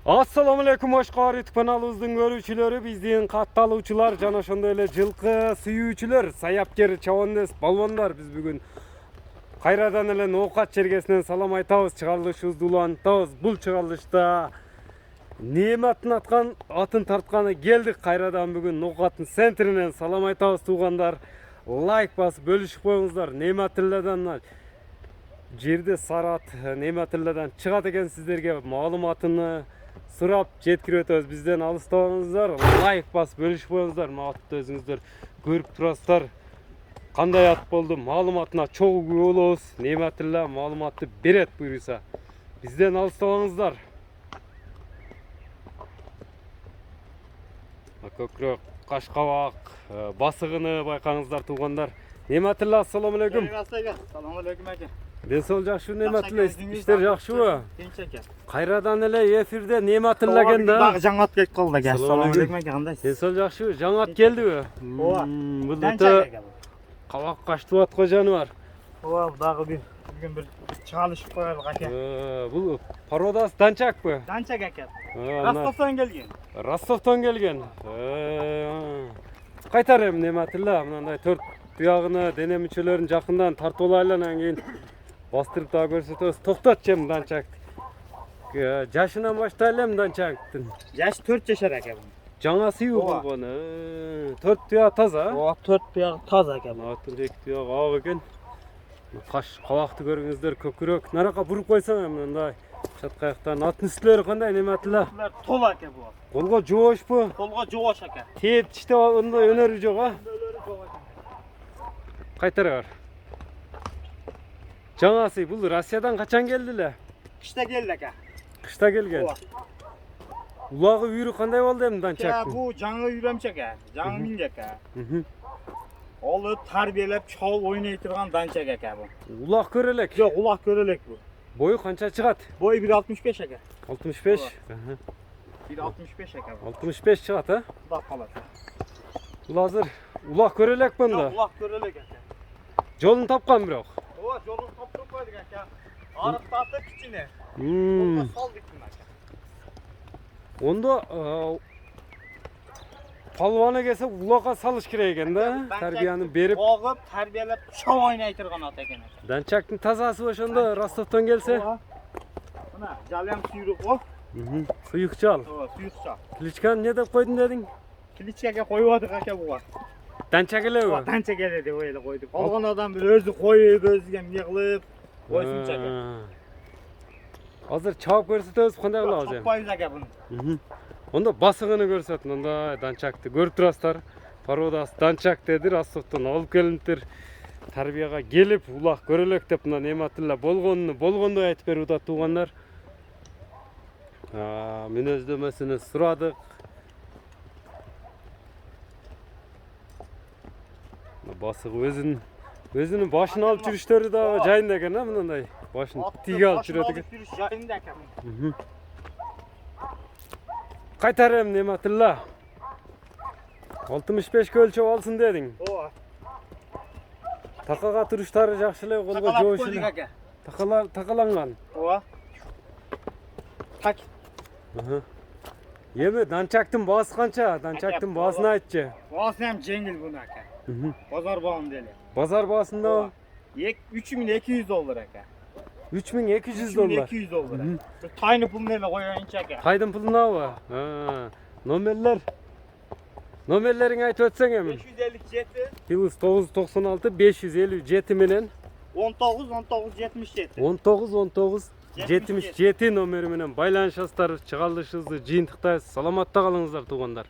Assalamu alaikum Oşkar YouTube kanalımızın görüşçüleri, bizden kattaluvçular, jana ошондой эле жылкы сүйүүчүлөр, саяпкер, чабандес, балбандар. Biz bugün кайрадан эле Ноокат жергесинен салам айтабыз, чыгарылышыбызды улантабыз. Бул чыгарылышта Нематтын атын тартканы келдик. Кайрадан бүгүн Ноокаттын центринен салам айтабыз туугандар. Лайк басып бөлүшүп коюңуздар. Нематтылардан жерде сарат Нематтылардан чыгат экен, сиздерге маалыматыны сурап жеткирип өтөбүз. Бизден алыстабаңыздар, лайк басып бөлүшүп коюңуздар. Маатты өзүңүздөр көрүп турасыздар. Кандай ат болду, маалыматына чогуу күбө болобуз. Нематтылар маалыматты берет буюрса. Бизден алыстабаңыздар. Көкүрөк, кашкабак, басыгыны байкаңыздар туугандар. Нематтылар, ассаламу алейкум. Assalamu alaikum aka. Денсаулык жакшыбы, Нематтылар? Иштер жакшыбы? Tinch aka. Кайрадан эле эфирде Нематтылар экен да. Дагы жаңы ат келип калды aka. Assalamu alaikum aka, кандайсыз? Денсаулык жакшыбы? Жаңы ат келдиби? Ооба. Бул Данчак өтө aka бул. кабак качтып аткан жаныбар. Ооба, дагы бүгүн бир чыгарылышып коелук aka. Бул породасы данчакпы? Данчак aka. Ростов. Ростовдон келген. Ростовдон келген. Кайтар эми Нематтылар, мындай төрт туягыны, дене мүчөлөрүн жакындан тартып алайлы, анан кийин бастырып дагы көрсөтөбүз. Токтотчу эми данчакты. Жашынан баштайлы эми данчактын. Жашы 4 жашар aka бул. Жаңа сүйүү болгон. Төрт туяк таза. Ооба, 4 туягы таза aka бул. Атын эки туяк ак экен. Каш кабакты көрүңүздөр, көкүрөк. Наракка буруп койсоң эми мындай чаткаяктан аттын үстүлөрү кандай Нематтылар? Булар тол aka бул. Колго жоошпу? Колго жоош aka. Тээп иште ондай өнөрү жок а? Өлөрү жок aka. Кайтара бар. Жаңасы бул Россиядан качан келди эле? Кышта келди aka. Кышта келген. Ооба. Улагы үйрү кандай болду эми данчактын? Бул жаңы үйрөмчү aka. Жаңы минди aka. Ол тарбиялап чоол ойнай турган данчак aka бул. Улак көрө элек. Жок, улак көрө элек бул. Бою канча чыгат? Бою 1.65 aka. 65. 1.65 aka бул. 65 чыгат, а? Улак калат. Бул азыр улак көрө элек мында. Улак көрө элек aka. Жолун тапкан бирок. Ооба, жолун топтуруп койдук aka. Арыктатып кичине. Салдык мына aka. Ондо палваны келсе улакка салыш керек экен да. Тарбияны берип. Огуп, тарбиялап чоң ойнай турган ат экен aka. Данчактын тазасы ошондо Ростовдон келсе. Мына жалям сүйрүк го. Суюк жал. Ооба, сүйүкча. Кличканы не деп койдун дедиң? Кличкага коюп атык aka буга. Данчак элеби? Данчак эле деп ойлоп койдук. Алган адам бир өзү коюп, өзүгө эмне кылып, койсунча aka. Азыр чабып көрсөтөбүз, кандай кылабыз эми? Чаппайбыз aka буну. Ондо басыгыны көрсөт, мындай данчакты көрүп турасыздар. Породасы данчак деди, Ростовдон алып келиптир. Тарбияга келип, улак көрөлөк деп мына Нематтылар болгондой айтып берүүдө туугандар. Мүнөздөмөсүнү сурадык. Басыгы өзүнүн башын алып жүрүштөрү да жайында экен, а мындай. Башын тиге алып жүрөт экен. Жүрүш жайында aka. Кайтар эми Нематтылар. 65 өлчөп алсын дедиң. Ооба. Такага туруштары жакшы эле, колго жоош эле. aka. Такаланган. Ооба. Так. Эми данчактын баасы канча? Данчактын баасын айтчы. Баасы ham жеңил буну aka. Базар баам деле. Базар баасында $3200 aka. $3200. $3200. Bir tayını pulunu ele koyayınca aka. Кайдын пулунабы? Номерлериң айтып өтсөң эми. 557 +996 557 менен 19 19 77 номери менен байланышасыздар. Чыгарылышыбызды жыйынтыктайбыз. Саламатта калыңыздар туугандар.